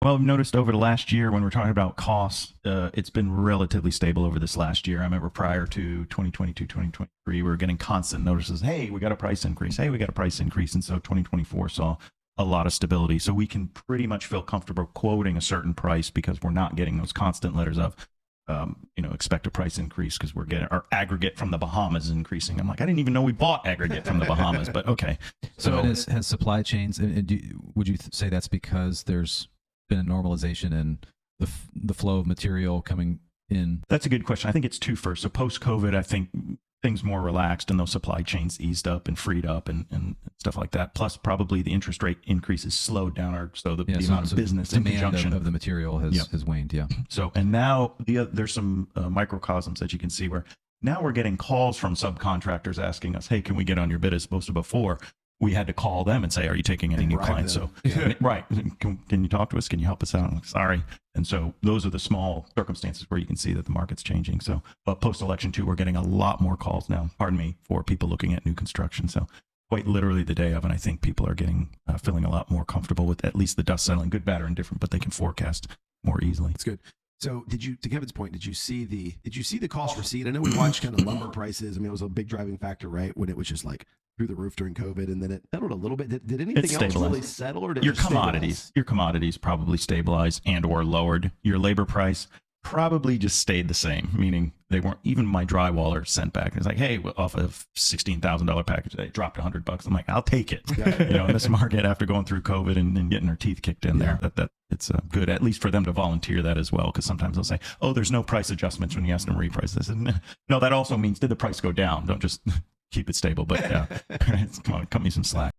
Well, I've noticed over the last year when we're talking about costs, it's been relatively stable over this last year. I remember prior to 2022, 2023, we were getting constant notices. Hey, we got a price increase. Hey, we got a price increase. And so 2024 saw a lot of stability. So we can pretty much feel comfortable quoting a certain price because we're not getting those constant letters of, expect a price increase because we're getting our aggregate from the Bahamas is increasing. I'm like, I didn't even know we bought aggregate from the Bahamas, but okay. So has supply chains, would you say that's because there's been a normalization in the flow of material coming in? That's a good question. I think it's two first. So post-COVID, I think things more relaxed and those supply chains eased up and freed up and stuff like that. Plus, probably the interest rate increases slowed down, the amount of business in conjunction of the material has waned. Yeah. So, and now there's some microcosms that you can see where now we're getting calls from subcontractors asking us, hey, can we get on your bid as opposed to before? We had to call them and say, are you taking any new clients? So, right. Can you talk to us? Can you help us out? I'm like, sorry. And so those are the small circumstances where you can see that the market's changing. So, but post-election too, we're getting a lot more calls now, for people looking at new construction. So quite literally the day of, and I think people are feeling a lot more comfortable with at least the dust settling, good, bad, or indifferent, but they can forecast more easily. That's good. So to Kevin's point, did you see the cost receipt? I know we watched kind of lumber prices. I mean, it was a big driving factor, right? When it was just like through the roof during COVID, and then it settled a little bit. Did anything else really settle, or did your commodities probably stabilized and or lowered? Your labor price probably just stayed the same, meaning they weren't. Even my drywaller sent back. It's like, hey, off a $16,000 package, they dropped $100. I'm like, I'll take it. Yeah. In this market after going through COVID and getting their teeth kicked in there, that it's good, at least for them to volunteer that as well. Because sometimes they'll say, oh, there's no price adjustments when you ask them to reprice this. And no, that also means did the price go down? Don't just keep it stable. But yeah, come on, cut me some slack.